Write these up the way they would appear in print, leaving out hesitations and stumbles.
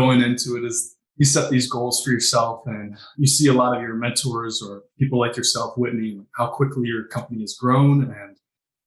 going into it is you set these goals for yourself, and you see a lot of your mentors or people like yourself, Whitney, how quickly your company has grown, and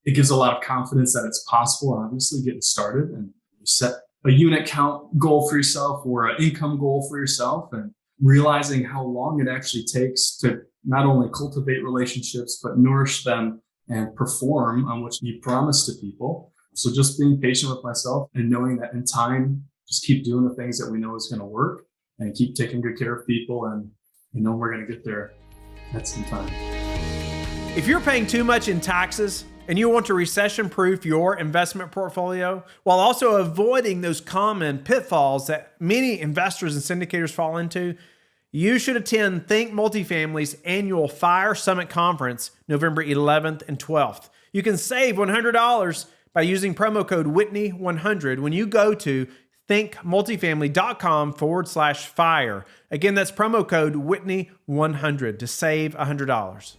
it gives a lot of confidence that it's possible, obviously, getting started. And you set a unit count goal for yourself or an income goal for yourself, and realizing how long it actually takes to not only cultivate relationships, but nourish them and perform on what you promise to people. So just being patient with myself and knowing that in time, just keep doing the things that we know is going to work and keep taking good care of people. And we're going to get there at some time. If you're paying too much in taxes and you want to recession-proof your investment portfolio while also avoiding those common pitfalls that many investors and syndicators fall into, you should attend Think Multifamily's annual Fire Summit Conference, November 11th and 12th. You can save $100 by using promo code Whitney100 when you go to thinkmultifamily.com/fire. Again, that's promo code Whitney100 to save $100.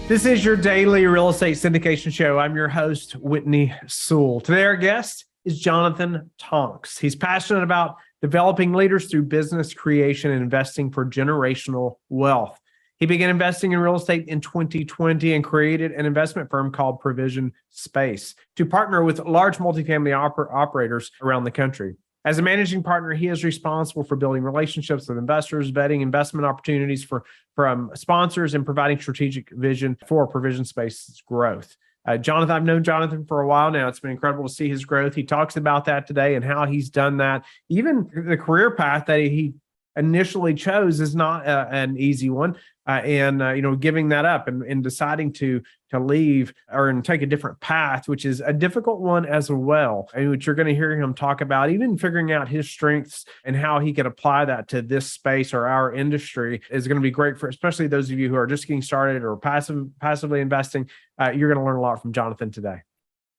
This is your daily real estate syndication show. I'm your host, Whitney Sewell. Today, our guest is Jonathan Tonks. He's passionate about developing leaders through business creation and investing for generational wealth. He began investing in real estate in 2020 and created an investment firm called Provision Space to partner with large multifamily operators around the country. As a managing partner, he is responsible for building relationships with investors, vetting investment opportunities from sponsors, and providing strategic vision for Provision Space's growth. Jonathan, I've known Jonathan for a while now. It's been incredible to see his growth. He talks about that today and how he's done that. Even the career path that he initially chose is not an easy one. Giving that up and deciding to leave and take a different path, which is a difficult one as well, and which you're going to hear him talk about, even figuring out his strengths and how he can apply that to this space or our industry is going to be great for especially those of you who are just getting started or passively investing. You're going to learn a lot from Jonathan today.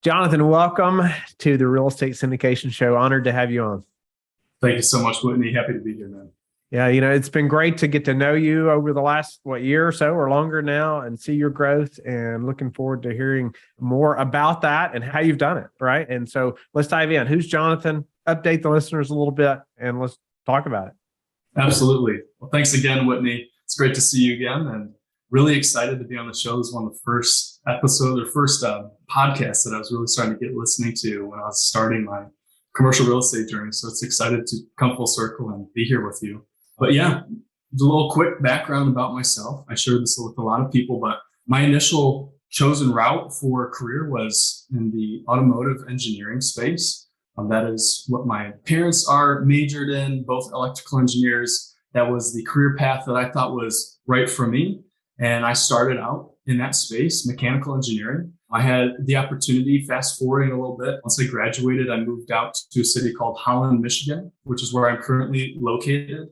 Jonathan, welcome to the Real Estate Syndication Show. Honored to have you on. Thank you so much, Whitney. Happy to be here, man. Yeah, it's been great to get to know you over the last, year or so or longer now and see your growth, and looking forward to hearing more about that and how you've done it, right? And so let's dive in. Who's Jonathan? Update the listeners a little bit and let's talk about it. Absolutely. Well, thanks again, Whitney. It's great to see you again and really excited to be on the show. This is one of the first episodes or first podcasts that I was really starting to get listening to when I was starting my commercial real estate journey. So it's excited to come full circle and be here with you. But yeah, a little quick background about myself. I shared this with a lot of people, but my initial chosen route for a career was in the automotive engineering space. That is what my parents are majored in, both electrical engineers. That was the career path that I thought was right for me. And I started out in that space, mechanical engineering. I had the opportunity, fast forwarding a little bit, once I graduated, I moved out to a city called Holland, Michigan, which is where I'm currently located.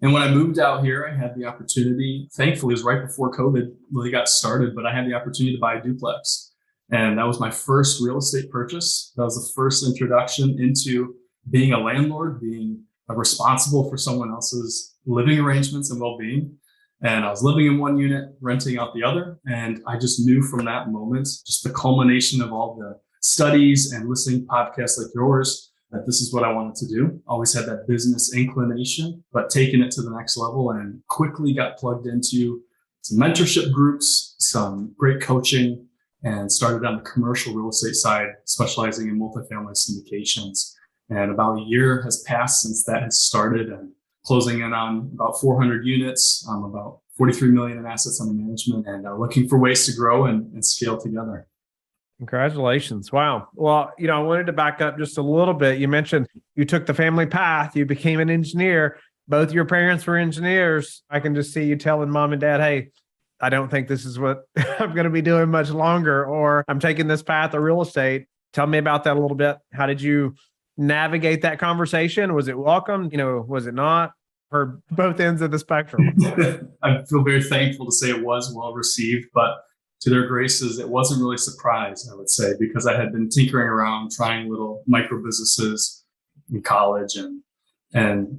And when I moved out here, I had the opportunity, thankfully, it was right before COVID really got started, but I had the opportunity to buy a duplex. And that was my first real estate purchase. That was the first introduction into being a landlord, being responsible for someone else's living arrangements and well-being. And I was living in one unit, renting out the other. And I just knew from that moment, just the culmination of all the studies and listening to podcasts like yours, that this is what I wanted to do. Always had that business inclination, but taking it to the next level, and quickly got plugged into some mentorship groups, some great coaching, and started on the commercial real estate side, specializing in multifamily syndications. And about a year has passed since that has started, and closing in on about 400 units, about 43 million in assets under management, and looking for ways to grow and scale together. Congratulations. Wow. Well, I wanted to back up just a little bit. You mentioned you took the family path, you became an engineer. Both your parents were engineers. I can just see you telling mom and dad, hey, I don't think this is what I'm going to be doing much longer, or I'm taking this path of real estate. Tell me about that a little bit. How did you navigate that conversation? Was it welcome? Was it not? For both ends of the spectrum. I feel very thankful to say it was well received, but to their graces, it wasn't really a surprise, I would say, because I had been tinkering around, trying little micro businesses in college, and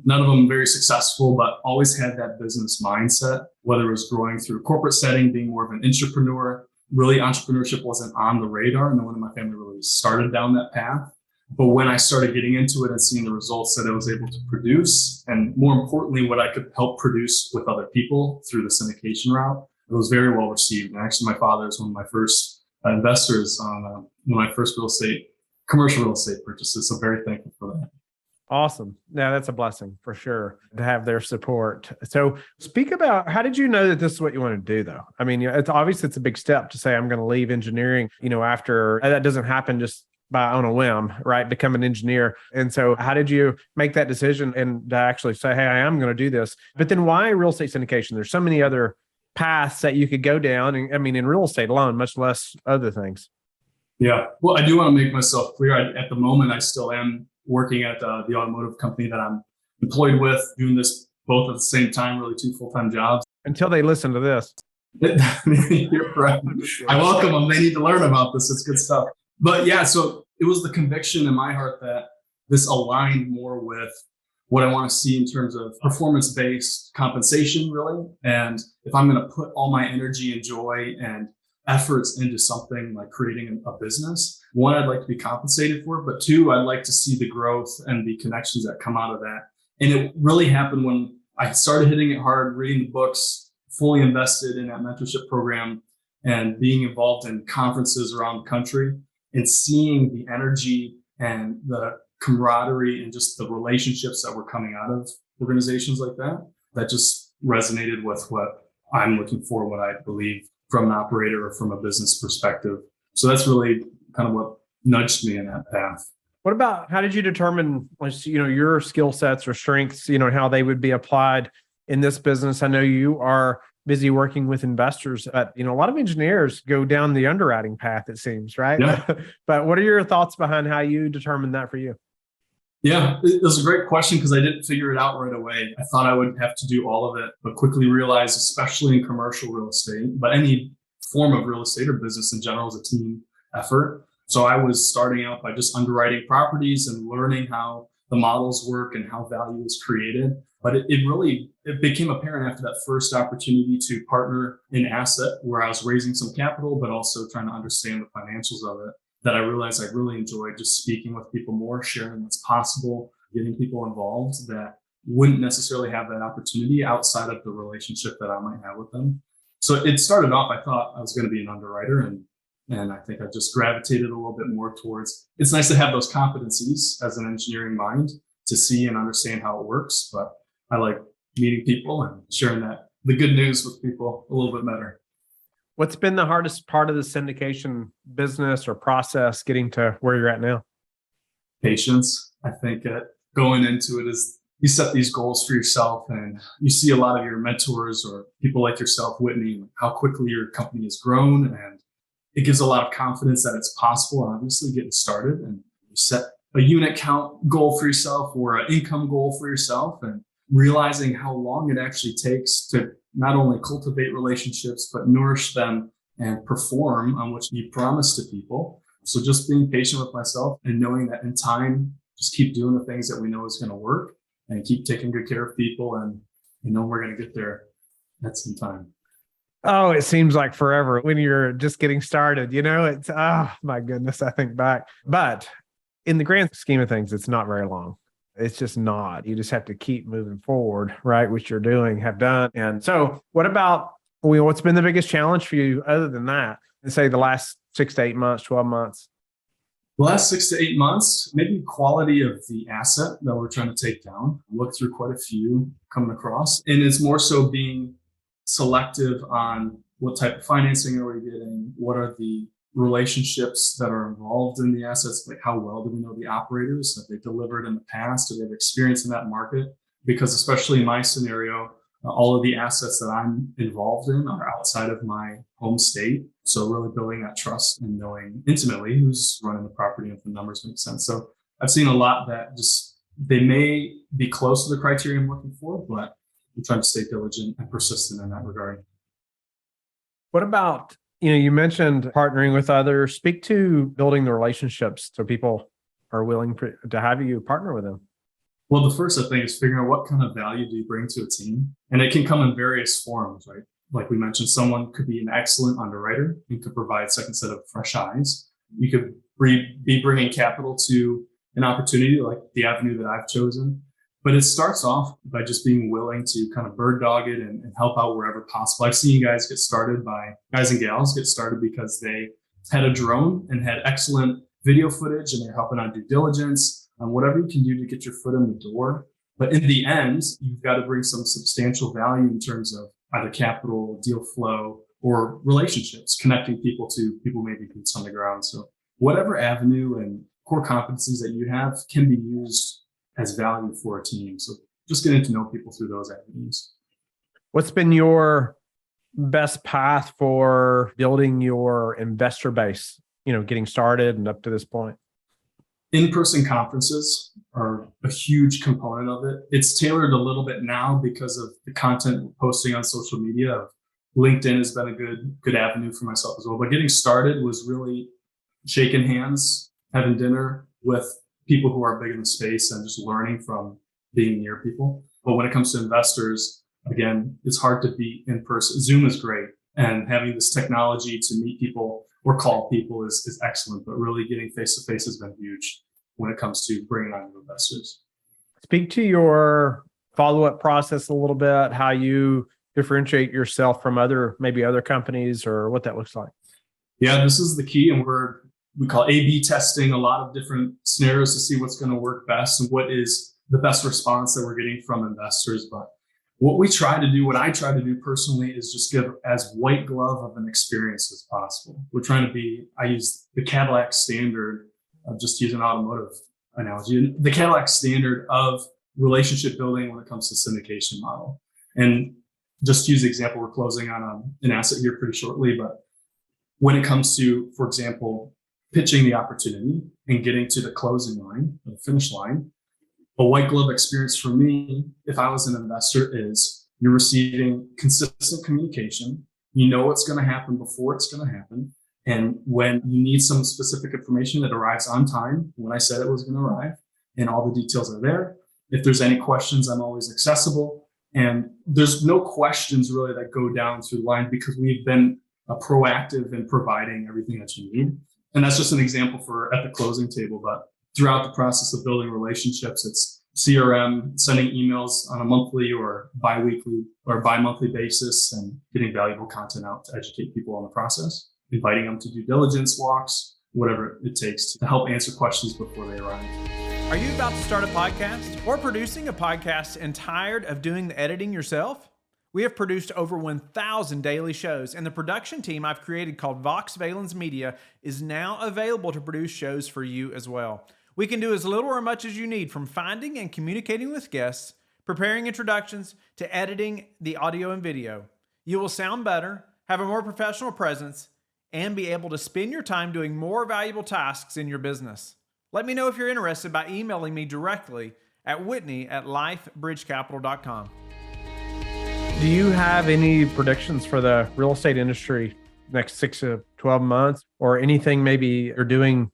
none of them very successful, but always had that business mindset, whether it was growing through a corporate setting, being more of an entrepreneur. Really, entrepreneurship wasn't on the radar. No one in my family really started down that path. But when I started getting into it and seeing the results that I was able to produce, and more importantly, what I could help produce with other people through the syndication route, it was very well received. And actually, my father is one of my first investors on one of my first commercial real estate purchases. So very thankful for that. Awesome. Yeah, that's a blessing for sure to have their support. So speak about, how did you know that this is what you want to do though? I mean, it's obviously it's a big step to say I'm going to leave engineering, after that doesn't happen just on a whim, right? Become an engineer. And so how did you make that decision and to actually say, hey, I am going to do this? But then why real estate syndication? There's so many other paths that you could go down. And I mean, in real estate alone, much less other things. Yeah. Well, I do want to make myself clear. At the moment, I still am working at the automotive company that I'm employed with, doing this both at the same time, really 2 full-time jobs. Until they listen to this. You're right. I welcome them. They need to learn about this. It's good stuff. But yeah, so it was the conviction in my heart that this aligned more with what I want to see in terms of performance-based compensation, really. And if I'm going to put all my energy and joy and efforts into something like creating a business, one, I'd like to be compensated for it, but two, I'd like to see the growth and the connections that come out of that. And it really happened when I started hitting it hard, reading the books, fully invested in that mentorship program and being involved in conferences around the country and seeing the energy and the camaraderie and just the relationships that were coming out of organizations like that, that just resonated with what I'm looking for, what I believe from an operator or from a business perspective. So that's really kind of what nudged me in that path. What about, how did you determine, your skill sets or strengths, and how they would be applied in this business? I know you are busy working with investors, but, a lot of engineers go down the underwriting path, it seems, right? Yeah. But what are your thoughts behind how you determined that for you? Yeah, it was a great question because I didn't figure it out right away. I thought I would have to do all of it, but quickly realized, especially in commercial real estate, but any form of real estate or business in general is a team effort. So I was starting out by just underwriting properties and learning how the models work and how value is created. But it became apparent after that first opportunity to partner in asset where I was raising some capital, but also trying to understand the financials of it, that I realized I really enjoyed just speaking with people more, sharing what's possible, getting people involved that wouldn't necessarily have that opportunity outside of the relationship that I might have with them. So it started off, I thought I was going to be an underwriter, and I think I just gravitated a little bit more towards, it's nice to have those competencies as an engineering mind to see and understand how it works, but I like meeting people and sharing the good news with people a little bit better. What's been the hardest part of the syndication business or process getting to where you're at now? Patience. I think going into it is you set these goals for yourself and you see a lot of your mentors or people like yourself, Whitney, how quickly your company has grown, and it gives a lot of confidence that it's possible, obviously, getting started. And you set a unit count goal for yourself or an income goal for yourself, and realizing how long it actually takes to not only cultivate relationships, but nourish them and perform on what you promise to people. So just being patient with myself and knowing that in time, just keep doing the things that we know is going to work and keep taking good care of people. And we're going to get there at some time. Oh, it seems like forever when you're just getting started, it's, oh my goodness, I think back. But in the grand scheme of things, it's not very long. It's just not. You just have to keep moving forward, right? Which you're doing, have done. And so what about, what's been the biggest challenge for you other than that? And say the last 6 to 8 months, 12 months? The last 6 to 8 months, maybe quality of the asset that we're trying to take down. Looked through quite a few coming across. And it's more so being selective on what type of financing are we getting? What are the relationships that are involved in the assets? Like how well do we know the operators? Have they delivered in the past? Do they have experience in that market? Because especially in my scenario, all of the assets that I'm involved in are outside of my home state. So really building that trust and knowing intimately who's running the property and if the numbers make sense. So I've seen a lot that just, they may be close to the criteria I'm looking for, but I'm trying to stay diligent and persistent in that regard. What about, you mentioned partnering with others. Speak to building the relationships so people are willing to have you partner with them. Well, the first, I think, is figuring out what kind of value do you bring to a team? And it can come in various forms, right? Like we mentioned, someone could be an excellent underwriter and could provide a second set of fresh eyes. You could be bringing capital to an opportunity like the avenue that I've chosen. But it starts off by just being willing to kind of bird dog it and help out wherever possible. I've seen guys and gals get started because they had a drone and had excellent video footage and they're helping on due diligence on whatever you can do to get your foot in the door. But in the end, you've got to bring some substantial value in terms of either capital, deal flow, or relationships, connecting people to people maybe boots on the ground. So whatever avenue and core competencies that you have can be used as value for a team. So just getting to know people through those avenues. What's been your best path for building your investor base, getting started and up to this point? In-person conferences are a huge component of it. It's tailored a little bit now because of the content posting on social media. LinkedIn has been a good avenue for myself as well. But getting started was really shaking hands, having dinner with people who are big in the space and just learning from being near people. But when it comes to investors, again, it's hard to be in person. Zoom is great. And having this technology to meet people or call people is excellent. But really getting face-to-face has been huge when it comes to bringing on new investors. Speak to your follow-up process a little bit, how you differentiate yourself from other companies or what that looks like. Yeah, this is the key. And we call A/B testing a lot of different scenarios to see what's going to work best and what is the best response that we're getting from investors. But what I try to do personally is just give as white glove of an experience as possible. I use the Cadillac standard, just to use an automotive analogy, the Cadillac standard of relationship building when it comes to syndication model. And just to use the example, we're closing on an asset here pretty shortly, but when it comes to, for example, pitching the opportunity and getting to the closing line, the finish line, a white glove experience for me, if I was an investor, is you're receiving consistent communication. You know what's going to happen before it's going to happen. And when you need some specific information, it arrives on time when I said it was going to arrive, and all the details are there. If there's any questions, I'm always accessible. And there's no questions really that go down through the line because we've been proactive in providing everything that you need. And that's just an example for at the closing table. But throughout the process of building relationships, it's CRM, sending emails on a monthly or bi-weekly or bi-monthly basis and getting valuable content out to educate people on the process, inviting them to due diligence walks, whatever it takes to help answer questions before they arrive. Are you about to start a podcast or producing a podcast and tired of doing the editing yourself? We have produced over 1,000 daily shows, and the production team I've created called Vox Valens Media is now available to produce shows for you as well. We can do as little or much as you need, from finding and communicating with guests, preparing introductions, to editing the audio and video. You will sound better, have a more professional presence, and be able to spend your time doing more valuable tasks in your business. Let me know if you're interested by emailing me directly at whitney@lifebridgecapital.com. Do you have any predictions for the real estate industry next 6 to 12 months, or anything maybe you're doing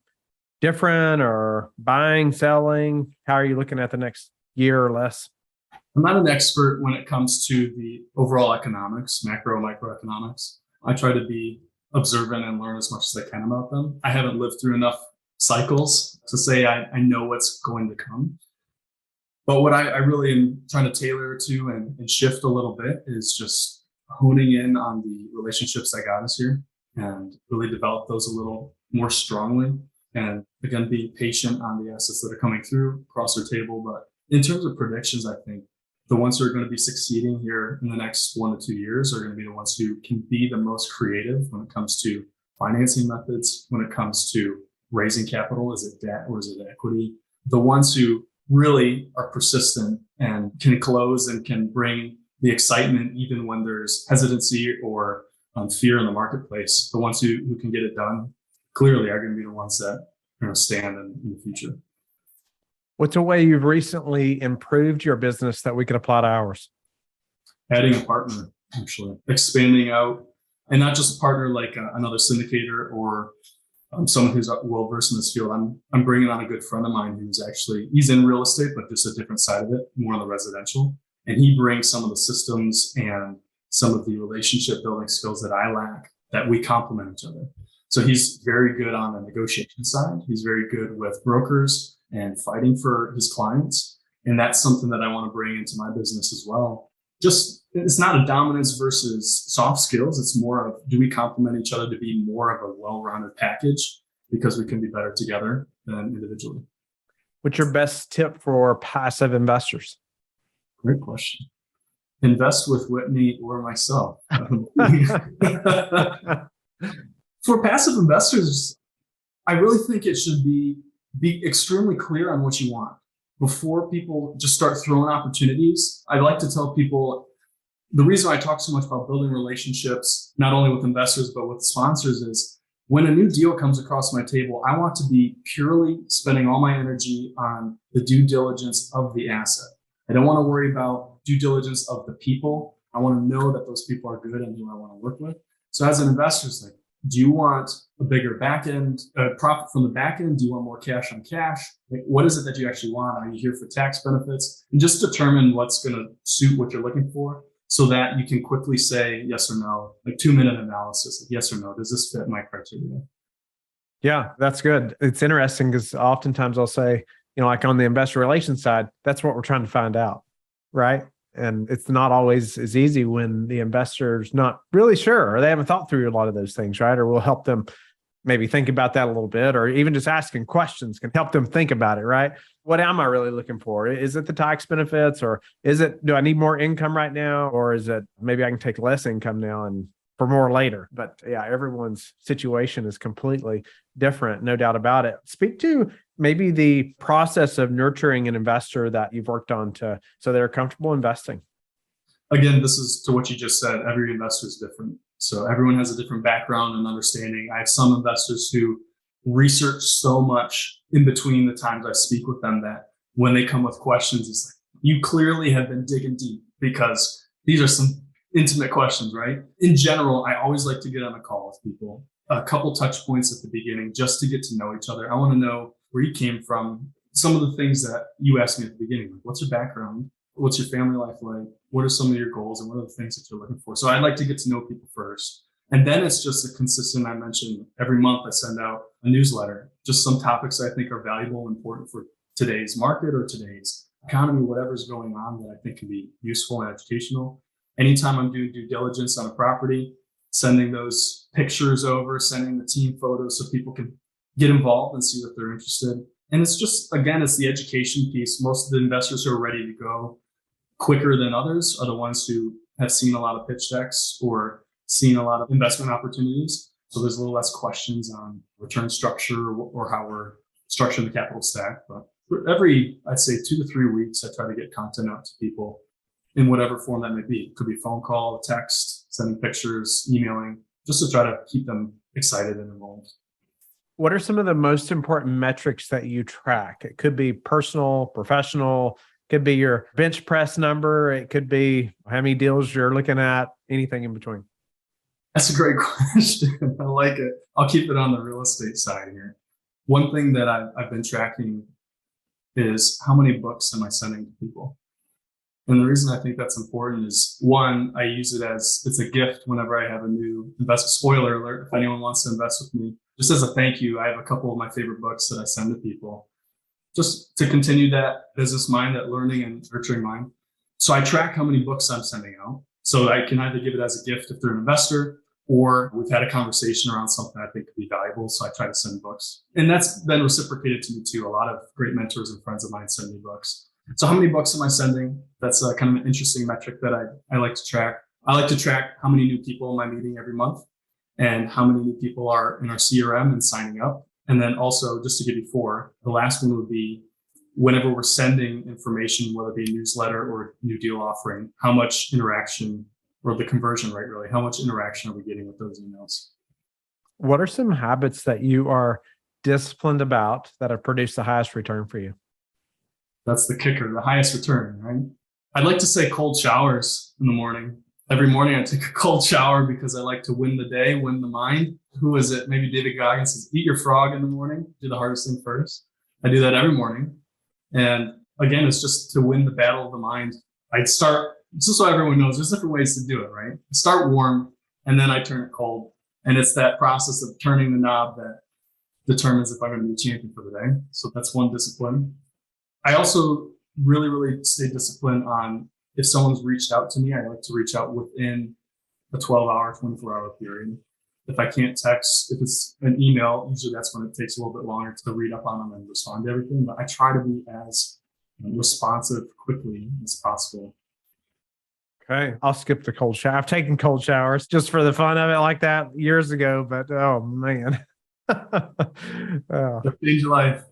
different or buying, selling? How are you looking at the next year or less? I'm not an expert when it comes to the overall economics, macro, microeconomics. I try to be observant and learn as much as I can about them. I haven't lived through enough cycles to say I know what's going to come. But what I really am trying to tailor to and shift a little bit is just honing in on the relationships that got us here and really develop those a little more strongly. And again, being patient on the assets that are coming through across our table. But in terms of predictions, I think the ones who are going to be succeeding here in the next 1 to 2 years are going to be the ones who can be the most creative when it comes to financing methods, when it comes to raising capital. Is it debt or is it equity? The ones who really are persistent and can close and can bring the excitement even when there's hesitancy or fear in the marketplace. The ones who can get it done clearly are going to be the ones that are going to stand in the future. What's a way you've recently improved your business that we could apply to ours? Adding a partner, actually. Expanding out, and not just a partner like another syndicator or someone who's well-versed in this field. I'm bringing on a good friend of mine he's in real estate, but just a different side of it, more on the residential. And he brings some of the systems and some of the relationship building skills that I lack, that we complement each other. So he's very good on the negotiation side. He's very good with brokers and fighting for his clients. And that's something that I want to bring into my business as well. Just, it's not a dominance versus soft skills. It's more of, do we complement each other to be more of a well-rounded package, because we can be better together than individually. What's your best tip for passive investors? Great question. Invest with Whitney or myself. For passive investors, I really think it should be extremely clear on what you want before people just start throwing opportunities. I like to tell people, the reason I talk so much about building relationships, not only with investors, but with sponsors, is when a new deal comes across my table, I want to be purely spending all my energy on the due diligence of the asset. I don't want to worry about due diligence of the people. I want to know that those people are good and who I want to work with. So as an investor, it's like, do you want a bigger back end profit from the back end? Do you want more cash on cash? Like, what is it that you actually want? Are you here for tax benefits? And just determine what's going to suit what you're looking for, so that you can quickly say yes or no, like 2-minute analysis, like yes or no, does this fit my criteria? Yeah, that's good. It's interesting because oftentimes I'll say, like on the investor relations side, that's what we're trying to find out, right? And it's not always as easy when the investor's not really sure, or they haven't thought through a lot of those things, right? Or we'll help them maybe think about that a little bit, or even just asking questions can help them think about it, right? What am I really looking for? Is it the tax benefits, or do I need more income right now? Or is it maybe I can take less income now and for more later? But yeah, everyone's situation is completely different, no doubt about it. Speak to maybe the process of nurturing an investor that you've worked on so they're comfortable investing. Again, this is to what you just said. Every investor is different. So everyone has a different background and understanding. I have some investors who research so much in between the times I speak with them that when they come with questions, it's like, you clearly have been digging deep, because these are some intimate questions, right? In general, I always like to get on a call with people, a couple touch points at the beginning, just to get to know each other. I want to know where you came from. Some of the things that you asked me at the beginning, like, what's your background? What's your family life like? What are some of your goals, and what are the things that you're looking for? So I'd like to get to know people first. And then it's just a consistent, I mentioned every month I send out a newsletter, just some topics I think are valuable and important for today's market or today's economy, whatever's going on that I think can be useful and educational. Anytime I'm doing due diligence on a property, sending those pictures over, sending the team photos so people can get involved and see what they're interested. And it's just, again, it's the education piece. Most of the investors who are ready to go quicker than others are the ones who have seen a lot of pitch decks or seen a lot of investment opportunities. So there's a little less questions on return structure or how we're structuring the capital stack. But for every, I'd say 2 to 3 weeks, I try to get content out to people in whatever form that may be. It could be phone call, text, sending pictures, emailing, just to try to keep them excited and involved. What are some of the most important metrics that you track? It could be personal, professional, could be your bench press number. It could be how many deals you're looking at, anything in between. That's a great question. I like it. I'll keep it on the real estate side here. One thing that I've been tracking is how many books am I sending to people? And the reason I think that's important is, one, I use it as, it's a gift whenever I have a new investment. Spoiler alert, if anyone wants to invest with me, just as a thank you, I have a couple of my favorite books that I send to people, just to continue that business mind, that learning and nurturing mind. So I track how many books I'm sending out. So I can either give it as a gift if they're an investor, or we've had a conversation around something I think could be valuable. So I try to send books. And that's been reciprocated to me too. A lot of great mentors and friends of mine send me books. So how many books am I sending? That's kind of an interesting metric that I like to track. I like to track how many new people am I meeting every month, and how many new people are in our CRM and signing up. And then also, just to give you 4, the last one would be whenever we're sending information, whether it be a newsletter or a new deal offering, how much interaction, or the conversion rate really, how much interaction are we getting with those emails? What are some habits that you are disciplined about that have produced the highest return for you? That's the kicker, the highest return, right? I'd like to say cold showers in the morning. Every morning I take a cold shower because I like to win the day, win the mind. Who is it? Maybe David Goggins says, eat your frog in the morning, do the hardest thing first. I do that every morning. And again, it's just to win the battle of the mind. I'd start, just so everyone knows, there's different ways to do it, right? Start warm, and then I turn it cold. And it's that process of turning the knob that determines if I'm going to be a champion for the day. So that's one discipline. I also really, really stay disciplined on if someone's reached out to me, I like to reach out within a 12-hour, 24-hour period. If I can't text, if it's an email, usually that's when it takes a little bit longer to read up on them and respond to everything. But I try to be as responsive quickly as possible. Okay. I'll skip the cold shower. I've taken cold showers just for the fun of it like that years ago, but oh man. Oh. Change your life.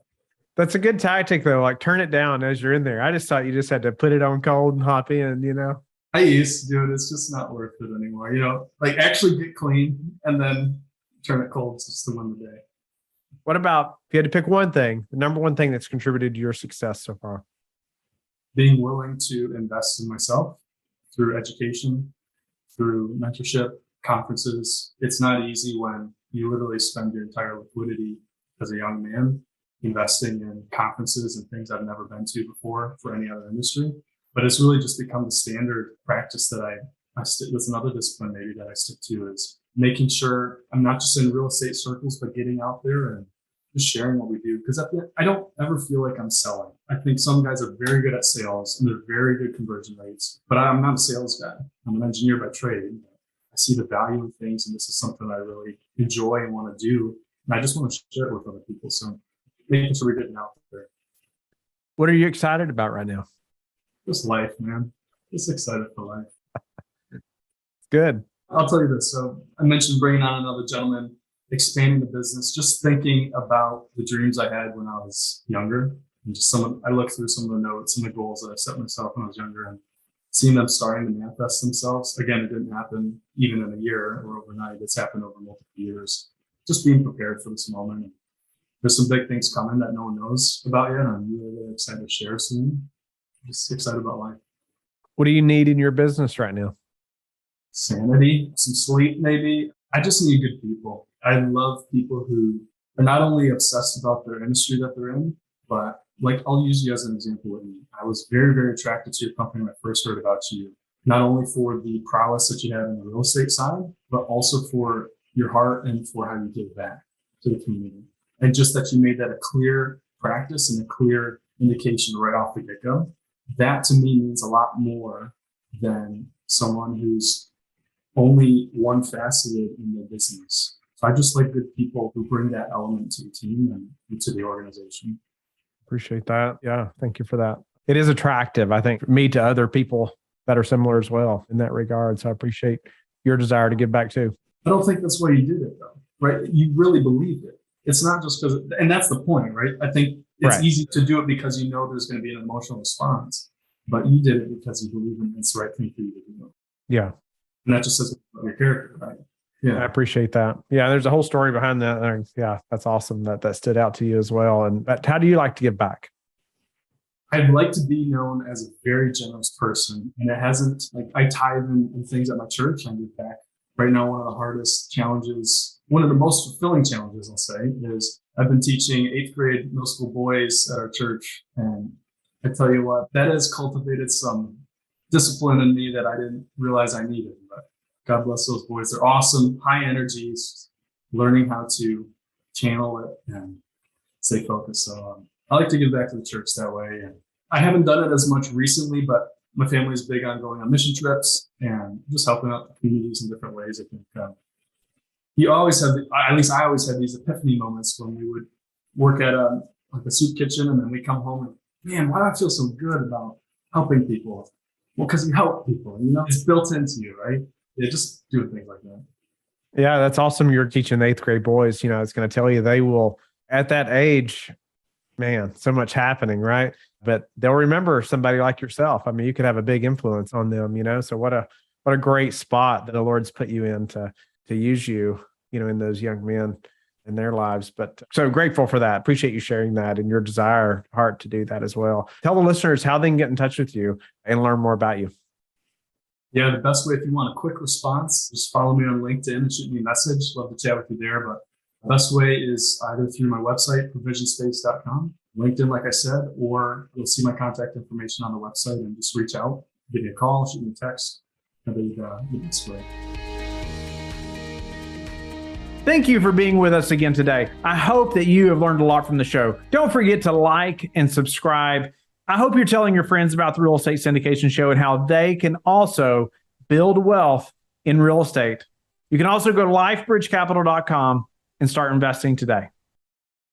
That's a good tactic though. Like turn it down as you're in there. I just thought you just had to put it on cold and hop in, you know? I used to do it. It's just not worth it anymore. Like actually get clean and then turn it cold just to win the day. What about if you had to pick one thing, the number one thing that's contributed to your success so far? Being willing to invest in myself through education, through mentorship, conferences. It's not easy when you literally spend your entire liquidity as a young man investing in conferences and things I've never been to before for any other industry. But it's really just become the standard practice that I stick. That's another discipline maybe that I stick to, is making sure I'm not just in real estate circles, but getting out there and just sharing what we do. Because I don't ever feel like I'm selling. I think some guys are very good at sales and they're very good conversion rates, but I'm not a sales guy. I'm an engineer by trade. I see the value in things, and this is something I really enjoy and want to do. And I just want to share it with other people. So making sure we're getting out there. What are you excited about right now? Just life, man. Just excited for life. Good. I'll tell you this. So I mentioned bringing on another gentleman, expanding the business, just thinking about the dreams I had when I was younger. And just I looked through some of the notes and the goals that I set myself when I was younger, and seeing them starting to manifest themselves. Again, it didn't happen even in a year or overnight. It's happened over multiple years. Just being prepared for this moment. There's some big things coming that no one knows about yet, and I'm really, really excited to share soon. Just excited about life. What do you need in your business right now? Sanity, some sleep, maybe. I just need good people. I love people who are not only obsessed about their industry that they're in, but like, I'll use you as an example with me. I was very, very attracted to your company when I first heard about you, not only for the prowess that you have in the real estate side, but also for your heart and for how you give back to the community. And just that you made that a clear practice and a clear indication right off the get-go. That to me means a lot more than someone who's only one faceted in their business. So I just like good people who bring that element to the team and to the organization. Appreciate that. Yeah. Thank you for that. It is attractive, I think, for me to other people that are similar as well in that regard. So I appreciate your desire to give back too. I don't think that's why you did it though, right? You really believed it. It's not just because, and that's the point, right? I think it's easy to do it because you know there's going to be an emotional response, but you did it because you believe in it's the right thing for you to do. Yeah. And that just says about your character, right? Yeah. I appreciate that. Yeah. There's a whole story behind that. Yeah. That's awesome that stood out to you as well. But how do you like to give back? I'd like to be known as a very generous person. And it hasn't, like, I tithe in things at my church. I give back. Right now, one of the hardest challenges, one of the most fulfilling challenges, I'll say, is I've been teaching 8th grade middle school boys at our church. And I tell you what, that has cultivated some discipline in me that I didn't realize I needed. But God bless those boys. They're awesome, high energies, learning how to channel it and stay focused. So I like to give back to the church that way. And I haven't done it as much recently, but my family is big on going on mission trips and just helping out the communities in different ways. I think you always have, at least I always had these epiphany moments when we would work at a soup kitchen, and then we come home and, man, why do I feel so good about helping people? Well, because you help people, it's built into you, right? Yeah, just doing things like that. Yeah, that's awesome. You're teaching the 8th grade boys. It's going to tell you they will, at that age, man, so much happening, right? But they'll remember somebody like yourself. I mean, you could have a big influence on them, so what a great spot that the Lord's put you in to use you, in those young men in their lives. But so grateful for that. Appreciate you sharing that and your heart to do that as well. Tell the listeners how they can get in touch with you and learn more about you. Yeah, the best way, if you want a quick response, just follow me on LinkedIn and shoot me a message. Love to chat with you there. But the best way is either through my website, provisionspace.com, LinkedIn, like I said, or you'll see my contact information on the website and just reach out, give me a call, shoot me a text. You'd be great. Thank you for being with us again today. I hope that you have learned a lot from the show. Don't forget to like and subscribe. I hope you're telling your friends about the Real Estate Syndication Show and how they can also build wealth in real estate. You can also go to lifebridgecapital.com and start investing today.